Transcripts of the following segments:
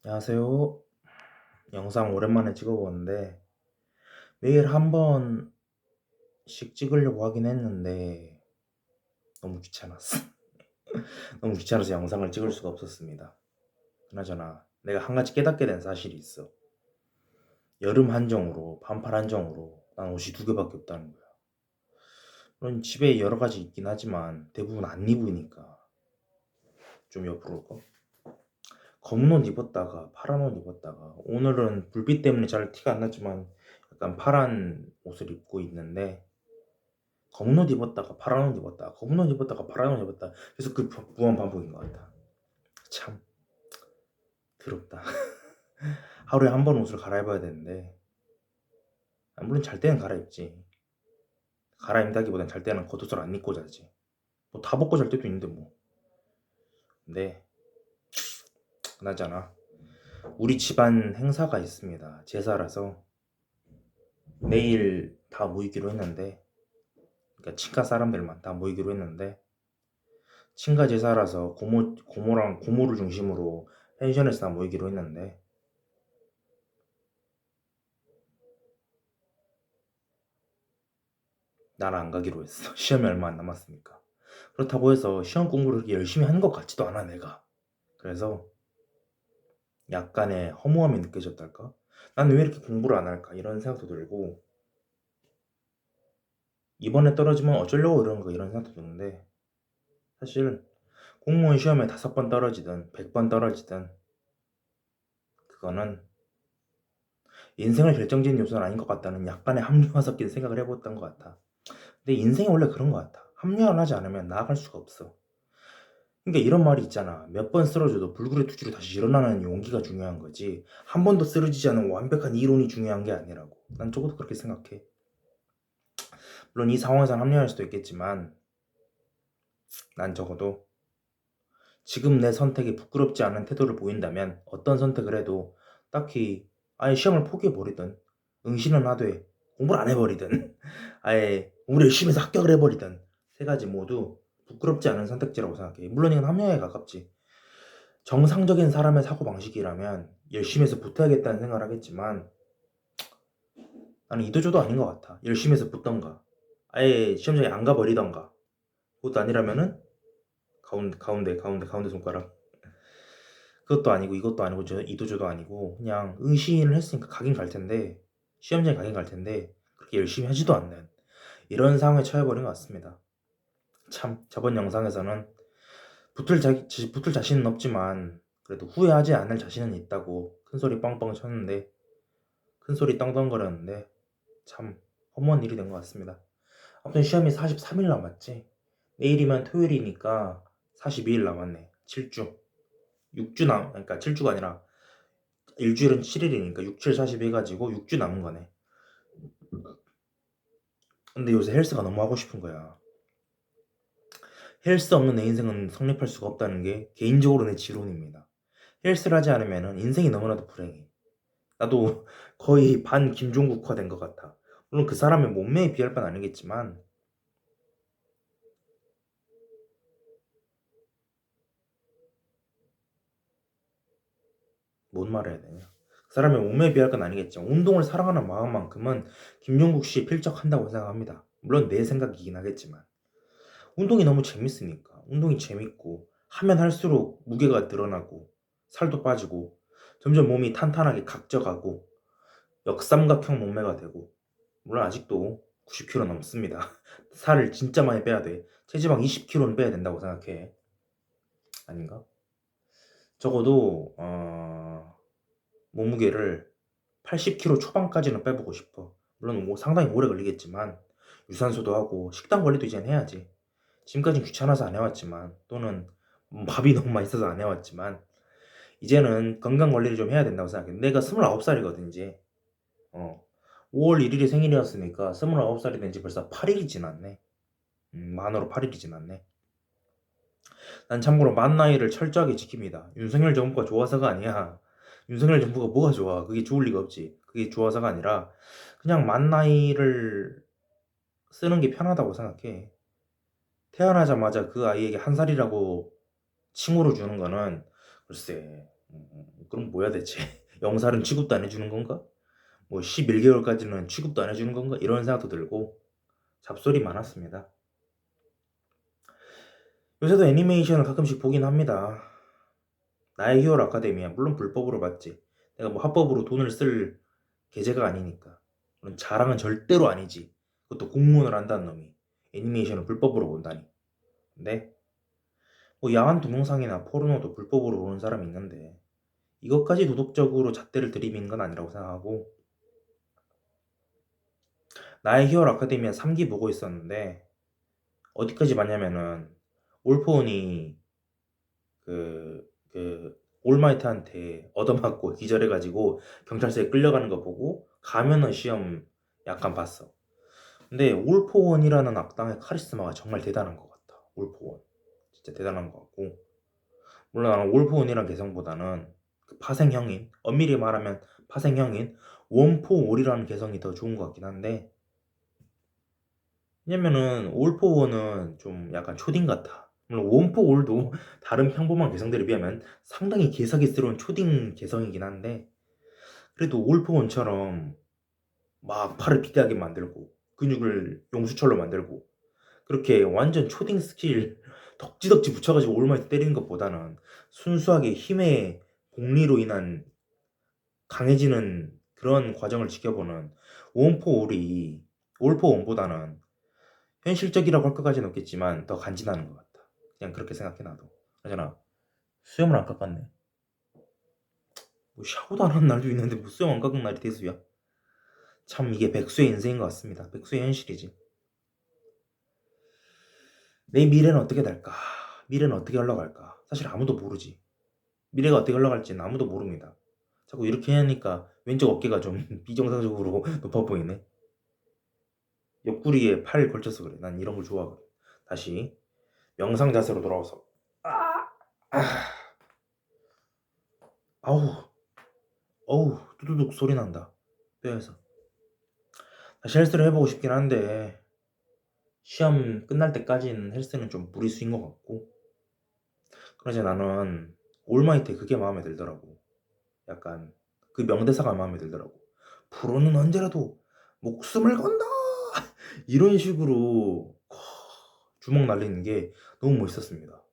안녕하세요. 영상 오랜만에 찍어보는데 매일 한 번씩 찍으려고 하긴 했는데 너무 귀찮았어. 너무 귀찮아서 영상을 찍을 수가 없었습니다. 그나저나 내가 한 가지 깨닫게 된 사실이 있어. 여름 한정으로 반팔 한정으로 난 옷이 2개밖에 없다는 거야. 물론 집에 여러 가지 있긴 하지만 대부분 안 입으니까 좀 옆으로 올까? 검은 옷 입었다가 파란 옷 입었다가 오늘은 불빛 때문에 잘 티가 안 났지만 약간 파란 옷을 입고 있는데 검은 옷 입었다가 파란 옷 입었다 검은 옷 입었다가 파란 옷 입었다 그래서 그 무한 반복인 것 같아. 참 더럽다. 하루에 한 번 옷을 갈아입어야 되는데 물론 잘 때는 갈아입지. 갈아입다기보단 잘 때는 겉옷을 안 입고 자지. 뭐 다 벗고 잘 때도 있는데 뭐. 근데 그나저나 우리 집안 행사가 있습니다. 제사라서 내일 다 모이기로 했는데, 그러니까 친가 사람들만 다 모이기로 했는데 친가 제사라서 고모랑 고모를 중심으로 펜션에서 다 모이기로 했는데 나는 안 가기로 했어. 시험이 얼마 안 남았으니까. 그렇다고 해서 시험 공부를 그렇게 열심히 한 것 같지도 않아 내가. 그래서 약간의 허무함이 느껴졌달까? 나는 왜 이렇게 공부를 안 할까? 이런 생각도 들고 이번에 떨어지면 어쩌려고 이러는 거 이런 생각도 드는데 사실 공무원 시험에 5번 떨어지든 100번 떨어지든 그거는 인생을 결정짓는 요소는 아닌 것 같다는 약간의 합리화 섞인 생각을 해봤던 것 같아. 근데 인생이 원래 그런 것 같아. 합리화를 하지 않으면 나아갈 수가 없어. 그러니까 이런 말이 있잖아. 몇 번 쓰러져도 불굴의 투지로 다시 일어나는 용기가 중요한 거지. 한 번도 쓰러지지 않은 완벽한 이론이 중요한 게 아니라고. 난 적어도 그렇게 생각해. 물론 이 상황에서는 합리화할 수도 있겠지만 난 적어도 지금 내 선택이 부끄럽지 않은 태도를 보인다면 어떤 선택을 해도 딱히 아예 시험을 포기해버리든 응시는 하되 공부를 안 해버리든 아예 공부를 열심히 해서 합격을 해버리든 세 가지 모두 부끄럽지 않은 선택지라고 생각해. 물론 이건 합리화에 가깝지. 정상적인 사람의 사고방식이라면 열심히 해서 붙어야겠다는 생각을 하겠지만 나는 이도저도 아닌 것 같아. 열심히 해서 붙던가 아예 시험장에 안 가버리던가 그것도 아니라면은 가운데 손가락 그것도 아니고 이것도 아니고 이도저도 아니고 그냥 응시를 했으니까 가긴 갈 텐데 시험장에 가긴 갈 텐데 그렇게 열심히 하지도 않는 이런 상황에 처해버린 것 같습니다. 참 저번 영상에서는 붙을 자신은 없지만 그래도 후회하지 않을 자신은 있다고 큰소리 빵빵 쳤는데 큰소리 땅땅거렸는데 참 허무한 일이 된 것 같습니다. 아무튼 시험이 43일 남았지. 내일이면 토요일이니까 42일 남았네. 7주. 6주 그러니까 7주가 아니라 일주일은 7일이니까 6, 7, 40 해가지고 6주 남은 거네. 근데 요새 헬스가 너무 하고 싶은 거야. 헬스 없는 내 인생은 성립할 수가 없다는 게 개인적으로 내 지론입니다. 헬스를 하지 않으면 인생이 너무나도 불행해. 나도 거의 반 김종국화 된 것 같아. 물론 그 사람의 몸매에 비할 바는 아니겠지만 뭔 말을 해야 되냐. 그 사람의 몸매에 비할 건 아니겠지만 운동을 사랑하는 마음만큼은 김종국 씨에 필적한다고 생각합니다. 물론 내 생각이긴 하겠지만 운동이 너무 재밌으니까 운동이 재밌고 하면 할수록 무게가 늘어나고 살도 빠지고 점점 몸이 탄탄하게 각져가고 역삼각형 몸매가 되고 물론 아직도 90kg 넘습니다. 살을 진짜 많이 빼야 돼. 체지방 20kg는 빼야 된다고 생각해. 아닌가? 적어도 몸무게를 80kg 초반까지는 빼보고 싶어. 물론 뭐 상당히 오래 걸리겠지만 유산소도 하고 식단 관리도 이젠 해야지. 지금까진 귀찮아서 안 해왔지만 또는 밥이 너무 맛있어서 안 해왔지만 이제는 건강 관리를 좀 해야 된다고 생각해. 내가 29살이거든 이제. 5월 1일이 생일이었으니까 29살이 된 지 벌써 8일이 지났네. 만으로 8일이 지났네. 난 참고로 만 나이를 철저하게 지킵니다. 윤석열 정부가 좋아서가 아니야. 윤석열 정부가 뭐가 좋아? 그게 좋을 리가 없지. 그게 좋아서가 아니라 그냥 만 나이를 쓰는 게 편하다고 생각해. 태어나자마자 그 아이에게 1살이라고 칭호를 주는 거는 글쎄 그럼 뭐야 대체? 영살은 취급도 안 해주는 건가? 뭐 11개월까지는 취급도 안 해주는 건가? 이런 생각도 들고 잡소리 많았습니다. 요새도 애니메이션을 가끔씩 보긴 합니다. 나의 히어로 아카데미아 물론 불법으로 봤지. 내가 뭐 합법으로 돈을 쓸 계제가 아니니까. 그런 자랑은 절대로 아니지. 그것도 공무원을 한다는 놈이 애니메이션을 불법으로 본다니. 근데 뭐 야한 동영상이나 포르노도 불법으로 보는 사람이 있는데 이것까지 도덕적으로 잣대를 들이미는 건 아니라고 생각하고, 나의 히어로 아카데미아 3기 보고 있었는데 어디까지 봤냐면은 올포원이 올마이트한테 얻어맞고 기절해가지고 경찰서에 끌려가는 거 보고 가면은 시험 약간 봤어. 근데 올포원이라는 악당의 카리스마가 정말 대단한 것 같다. 올포원 진짜 대단한 것 같고, 물론 나는 올포원이란 개성보다는 그 파생형인, 엄밀히 말하면 파생형인 원포올이라는 개성이 더 좋은 것 같긴 한데, 왜냐면은 올포원은 좀 약간 초딩 같아. 물론 원포올도 다른 평범한 개성들에 비하면 상당히 개사기스러운 초딩 개성이긴 한데, 그래도 올포원처럼 막 팔을 비대하게 만들고 근육을 용수철로 만들고 그렇게 완전 초딩 스킬 덕지덕지 붙여가지고 올마이트 때리는 것보다는 순수하게 힘의 복리로 인한 강해지는 그런 과정을 지켜보는 원포올이 올포원보다는 현실적이라고 할 것까지는 없겠지만 더 간지나는 것 같다. 그냥 그렇게 생각해 나도. 그러잖아. 수염을 안 깎았네. 뭐 샤워도 안 하는 날도 있는데 뭐 수염 안 깎은 날이 대수야. 참 이게 백수의 인생인 것 같습니다. 백수의 현실이지. 내 미래는 어떻게 될까? 미래는 어떻게 흘러갈까? 사실 아무도 모르지. 미래가 어떻게 흘러갈지는 아무도 모릅니다. 자꾸 이렇게 하니까 왼쪽 어깨가 좀 비정상적으로 높아 보이네. 옆구리에 팔 걸쳐서 그래. 난 이런 걸 좋아하거든. 다시 명상 자세로 돌아와서 아, 아우 어우 뚜두둑 소리 난다. 뼈에서. 다시 헬스를 해보고 싶긴 한데 시험 끝날 때까지는 헬스는 좀 무리수인 것 같고, 그러지 나는 올마이트 그게 마음에 들더라고. 약간 그 명대사가 마음에 들더라고. 프로는 언제라도 목숨을 건다 이런 식으로 주먹 날리는 게 너무 멋있었습니다.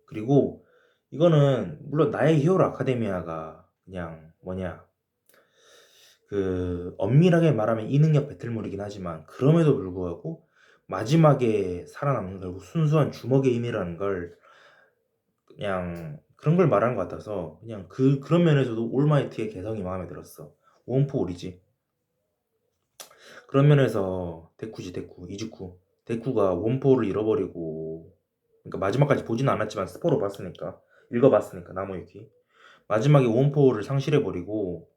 그리고 이거는 물론 나의 히어로 아카데미아가 그냥 뭐냐, 그 엄밀하게 말하면 이능력 배틀물이긴 하지만 그럼에도 불구하고 마지막에 살아남는 결국 순수한 주먹의 힘이라는 걸 그냥 그런 걸 말하는 것 같아서 그냥 그런 면에서도 올마이트의 개성이 마음에 들었어. 원포 올이지. 그런 면에서 데쿠지 데쿠 이즈쿠 데쿠가 원포를 잃어버리고, 그러니까 마지막까지 보지는 않았지만 스포로 봤으니까 읽어봤으니까 나무위키 마지막에 원포를 상실해버리고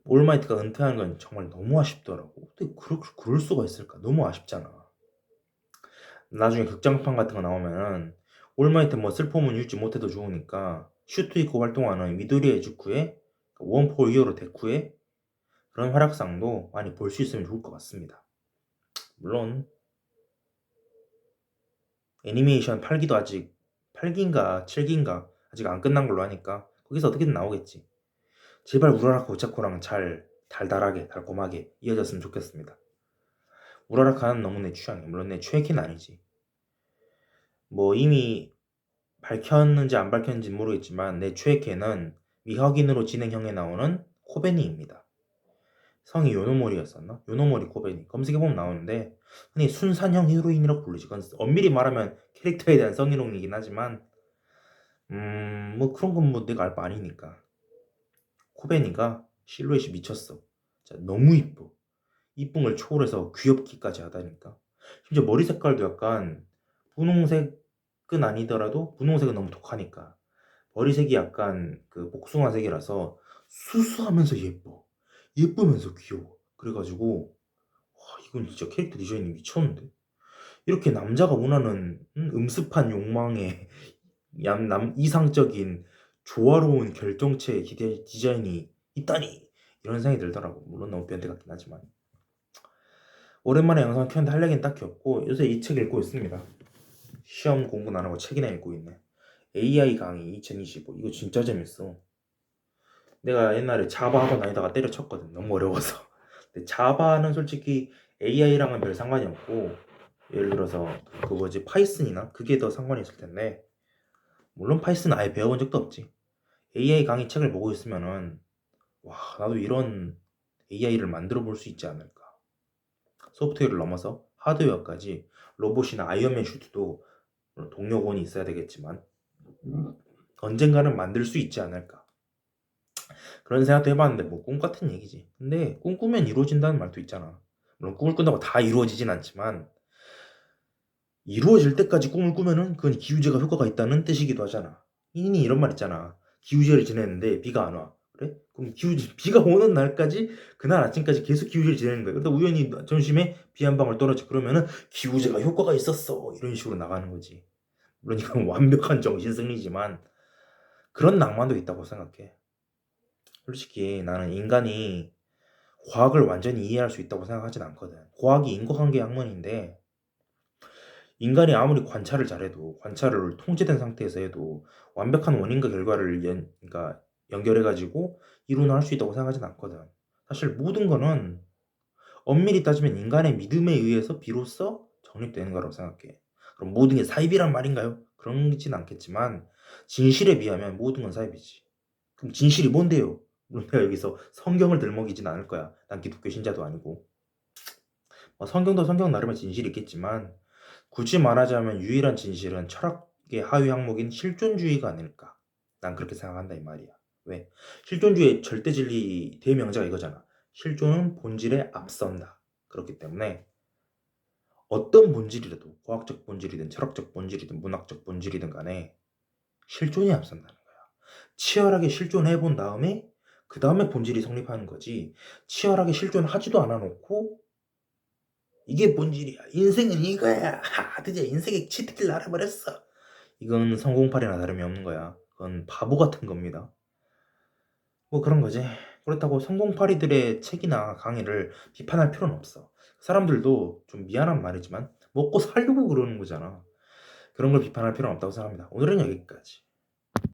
올마이트가 은퇴하는 건 정말 너무 아쉽더라고. 어떻게 그럴 수가 있을까? 너무 아쉽잖아. 나중에 극장판 같은 거 나오면은 올마이트 뭐 슬픔은 잊지 못해도 좋으니까 슈트 입고 활동하는 미도리 에즈쿠의 원포 히어로 데쿠의 그런 활약상도 많이 볼 수 있으면 좋을 것 같습니다. 물론 애니메이션 8기도 아직 8기인가 7기인가 아직 안 끝난 걸로 하니까 거기서 어떻게든 나오겠지. 제발 우라라카 오차코랑 잘 달달하게 달콤하게 이어졌으면 좋겠습니다. 우라라카는 너무 내 취향이야. 물론 내 최애캐는 아니지. 뭐 이미 밝혔는지 안 밝혔는지 모르겠지만 내 최애캐는 미확인으로 진행형에 나오는 코베니입니다. 성이 요노모리였었나? 요노모리 코베니 검색해보면 나오는데 흔히 순산형 히로인이라고 부르지. 그건 엄밀히 말하면 캐릭터에 대한 성희롱이긴 하지만 뭐 그런 건 뭐 내가 알 바 아니니까. 코베니가 실루엣이 미쳤어. 진짜 너무 이뻐. 이쁜 걸 초월해서 귀엽기까지 하다니까. 심지어 머리 색깔도 약간 분홍색은 아니더라도 분홍색은 너무 독하니까 머리색이 약간 그 복숭아색이라서 수수하면서 예뻐. 예쁘면서 귀여워. 그래가지고 와, 이건 진짜 캐릭터 디자인이 미쳤는데. 이렇게 남자가 원하는 음습한 욕망의 이상적인 조화로운 결정체 디자인이 있다니 이런 생각이 들더라고. 물론 너무 변태 같긴 하지만 오랜만에 영상 켰는데 할 얘기는 딱히 없고 요새 이 책 읽고 있습니다. 시험 공부는 안 하고 책이나 읽고 있네. AI 강의 2025 이거 진짜 재밌어. 내가 옛날에 자바 하고 다니다가 때려쳤거든. 너무 어려워서. 근데 자바는 솔직히 AI랑은 별 상관이 없고 예를 들어서 그 뭐지 파이썬이나 그게 더 상관이 있을 텐데 물론 파이썬은 아예 배워본 적도 없지. AI 강의 책을 보고 있으면은 와 나도 이런 AI를 만들어 볼 수 있지 않을까. 소프트웨어를 넘어서 하드웨어까지 로봇이나 아이언맨 슈트도 물론 동료본이 있어야 되겠지만 언젠가는 만들 수 있지 않을까. 그런 생각도 해봤는데 뭐 꿈 같은 얘기지. 근데 꿈꾸면 이루어진다는 말도 있잖아. 물론 꿈을 꾼다고 다 이루어지진 않지만 이루어질 때까지 꿈을 꾸면은 그건 기후제가 효과가 있다는 뜻이기도 하잖아. 이니 이런 말 있잖아. 기후제를 지냈는데 비가 안 와. 그래? 그럼 비가 오는 날까지 그날 아침까지 계속 기후제를 지내는 거야. 그러다 우연히 점심에 비 한 방울 떨어져 그러면은 기후제가 효과가 있었어. 이런 식으로 나가는 거지. 물론 이건 완벽한 정신승리지만 그런 낭만도 있다고 생각해. 솔직히 나는 인간이 과학을 완전히 이해할 수 있다고 생각하진 않거든. 과학이 인과관계 학문인데 인간이 아무리 관찰을 잘해도 관찰을 통제된 상태에서 해도 완벽한 원인과 결과를 그러니까 연결해가지고 이론화할 수 있다고 생각하진 않거든. 사실 모든 거는 엄밀히 따지면 인간의 믿음에 의해서 비로소 정립되는 거라고 생각해. 그럼 모든 게 사입이란 말인가요? 그런진 않겠지만 진실에 비하면 모든 건 사입이지. 그럼 진실이 뭔데요? 물론 내가 여기서 성경을 들먹이진 않을 거야. 난 기독교 신자도 아니고. 성경도 성경 나름의 진실이 있겠지만 굳이 말하자면 유일한 진실은 철학의 하위 항목인 실존주의가 아닐까. 난 그렇게 생각한다 이 말이야. 왜? 실존주의의 절대 진리 대명자가 이거잖아. 실존은 본질에 앞선다. 그렇기 때문에 어떤 본질이라도 과학적 본질이든 철학적 본질이든 문학적 본질이든 간에 실존이 앞선다는 거야. 치열하게 실존해 본 다음에 그 다음에 본질이 성립하는 거지. 치열하게 실존하지도 않아 놓고 이게 본질이야. 인생은 이거야. 드디어 인생의 치트키를 알아버렸어. 이건 성공팔이나 다름이 없는 거야. 그건 바보 같은 겁니다. 뭐 그런 거지. 그렇다고 성공팔이들의 책이나 강의를 비판할 필요는 없어. 그 사람들도 좀 미안한 말이지만 먹고 살려고 그러는 거잖아. 그런 걸 비판할 필요는 없다고 생각합니다. 오늘은 여기까지.